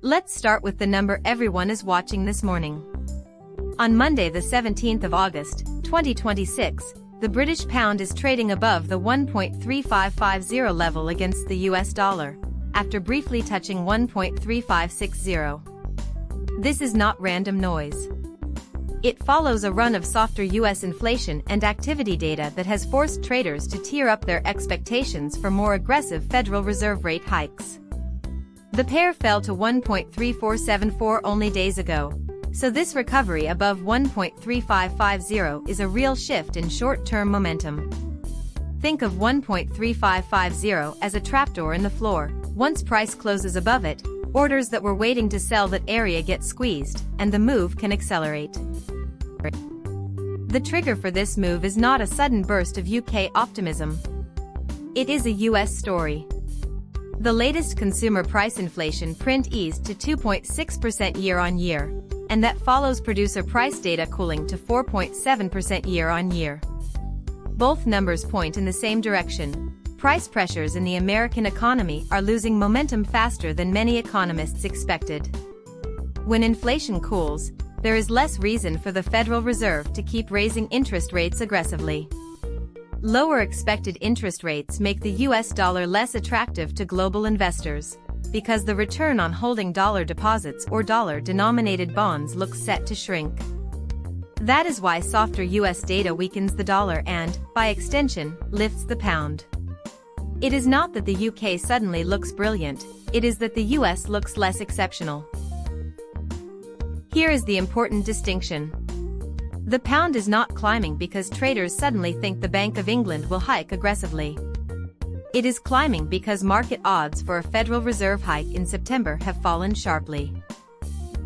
Let's start with the number everyone is watching this morning. On Monday the 17th of August, 2026, the British pound is trading above the 1.3550 level against the US dollar, after briefly touching 1.3560. This is not random noise. It follows a run of softer US inflation and activity data that has forced traders to tier up their expectations for more aggressive Federal Reserve rate hikes. The pair fell to 1.3474 only days ago, so this recovery above 1.3550 is a real shift in short-term momentum. Think of 1.3550 as a trapdoor in the floor. Once price closes above it, orders that were waiting to sell that area get squeezed, and the move can accelerate. The trigger for this move is not a sudden burst of UK optimism. It is a US story. The latest consumer price inflation print eased to 2.6% year-on-year, and that follows producer price data cooling to 4.7% year-on-year. Both numbers point in the same direction. Price pressures in the American economy are losing momentum faster than many economists expected. When inflation cools, there is less reason for the Federal Reserve to keep raising interest rates aggressively. Lower expected interest rates make the US dollar less attractive to global investors, because the return on holding dollar deposits or dollar-denominated bonds looks set to shrink. That is why softer US data weakens the dollar and, by extension, lifts the pound. It is not that the UK suddenly looks brilliant, it is that the US looks less exceptional. Here is the important distinction. The pound is not climbing because traders suddenly think the Bank of England will hike aggressively. It is climbing because market odds for a Federal Reserve hike in September have fallen sharply.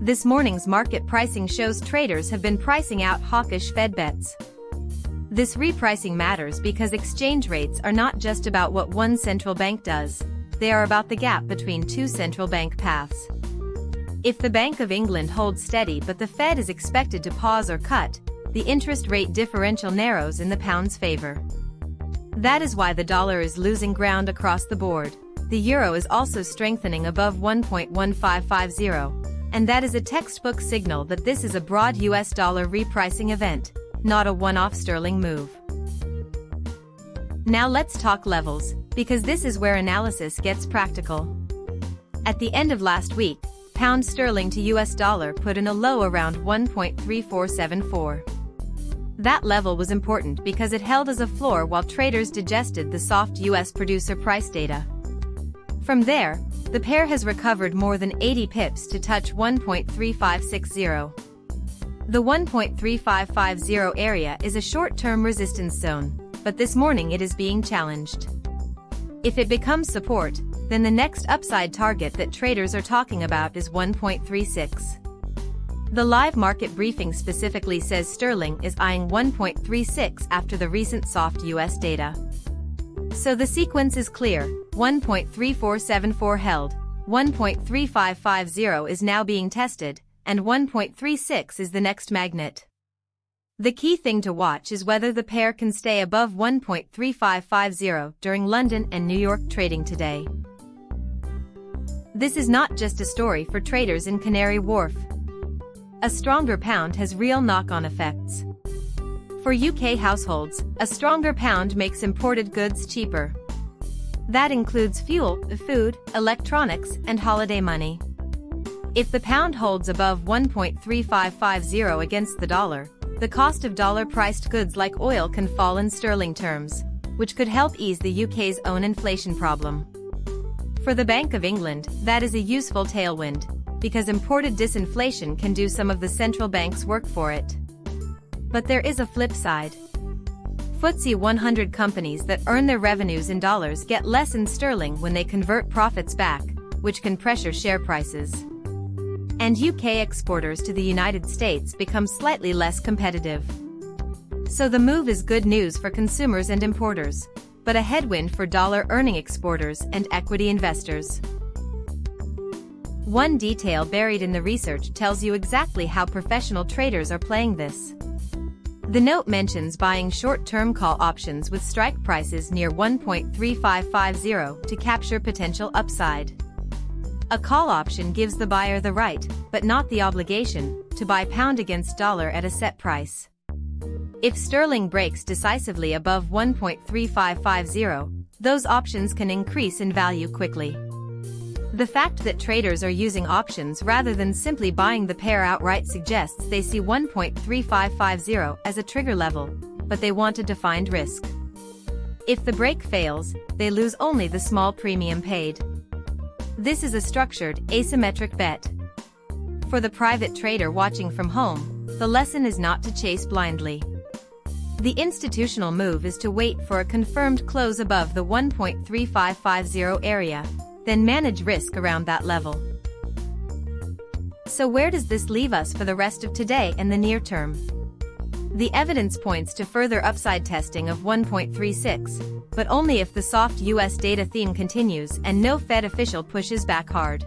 This morning's market pricing shows traders have been pricing out hawkish Fed bets. This repricing matters because exchange rates are not just about what one central bank does, they are about the gap between two central bank paths. If the Bank of England holds steady but the Fed is expected to pause or cut, the interest rate differential narrows in the pound's favor. That is why the dollar is losing ground across the board. The euro is also strengthening above 1.1550, and that is a textbook signal that this is a broad US dollar repricing event, not a one-off sterling move. Now let's talk levels, because this is where analysis gets practical. At the end of last week, pound sterling to US dollar put in a low around 1.3474. That level was important because it held as a floor while traders digested the soft US producer price data. From there, the pair has recovered more than 80 pips to touch 1.3560. The 1.3550 area is a short-term resistance zone, but this morning it is being challenged. If it becomes support, then the next upside target that traders are talking about is 1.36. The live market briefing specifically says sterling is eyeing 1.36 after the recent soft US data. So the sequence is clear: 1.3474 held, 1.3550 is now being tested, and 1.36 is the next magnet. The key thing to watch is whether the pair can stay above 1.3550 during London and New York trading today. This is not just a story for traders in Canary Wharf. A stronger pound has real knock-on effects. For UK households, a stronger pound makes imported goods cheaper. That includes fuel, food, electronics, and holiday money. If the pound holds above 1.3550 against the dollar, the cost of dollar-priced goods like oil can fall in sterling terms, which could help ease the UK's own inflation problem. For the Bank of England, that is a useful tailwind, because imported disinflation can do some of the central bank's work for it. But there is a flip side. FTSE 100 companies that earn their revenues in dollars get less in sterling when they convert profits back, which can pressure share prices. And UK exporters to the United States become slightly less competitive. So the move is good news for consumers and importers, but a headwind for dollar-earning exporters and equity investors. One detail buried in the research tells you exactly how professional traders are playing this. The note mentions buying short-term call options with strike prices near 1.3550 to capture potential upside. A call option gives the buyer the right, but not the obligation, to buy pound against dollar at a set price. If sterling breaks decisively above 1.3550, those options can increase in value quickly. The fact that traders are using options rather than simply buying the pair outright suggests they see 1.3550 as a trigger level, but they want a defined risk. If the break fails, they lose only the small premium paid. This is a structured, asymmetric bet. For the private trader watching from home, the lesson is not to chase blindly. The institutional move is to wait for a confirmed close above the 1.3550 area, then manage risk around that level. So where does this leave us for the rest of today and the near term? The evidence points to further upside testing of 1.36, but only if the soft US data theme continues and no Fed official pushes back hard.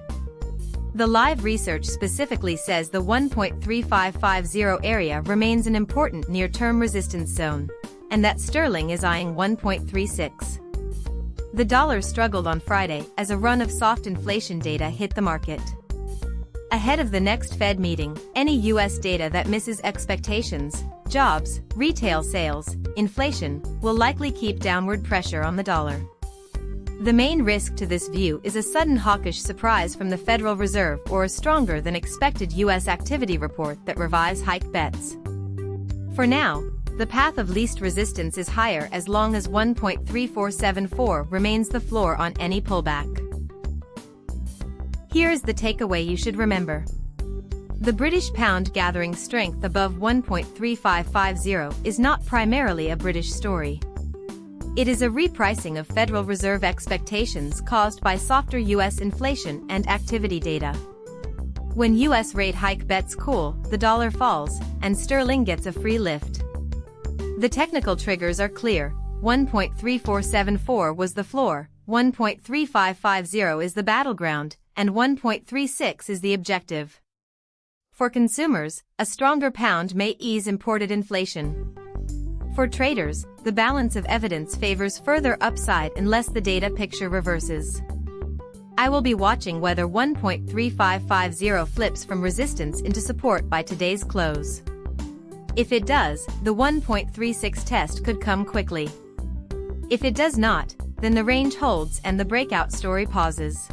The live research specifically says the 1.3550 area remains an important near-term resistance zone, and that sterling is eyeing 1.36. The dollar struggled on Friday as a run of soft inflation data hit the market. Ahead of the next Fed meeting, any US data that misses expectations, jobs, retail sales, inflation, will likely keep downward pressure on the dollar. The main risk to this view is a sudden hawkish surprise from the Federal Reserve or a stronger than expected US activity report that revises hike bets. For now, the path of least resistance is higher as long as 1.3474 remains the floor on any pullback. Here is the takeaway you should remember. The British pound gathering strength above 1.3550 is not primarily a British story. It is a repricing of Federal Reserve expectations caused by softer US inflation and activity data. When US rate hike bets cool, the dollar falls, and sterling gets a free lift. The technical triggers are clear. 1.3474 was the floor, 1.3550 is the battleground, and 1.36 is the objective. For consumers, a stronger pound may ease imported inflation. For traders, the balance of evidence favors further upside unless the data picture reverses. I will be watching whether 1.3550 flips from resistance into support by today's close. If it does, the 1.36 test could come quickly. If it does not, then the range holds and the breakout story pauses.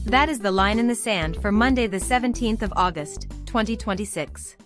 That is the line in the sand for Monday the 17th of August, 2026.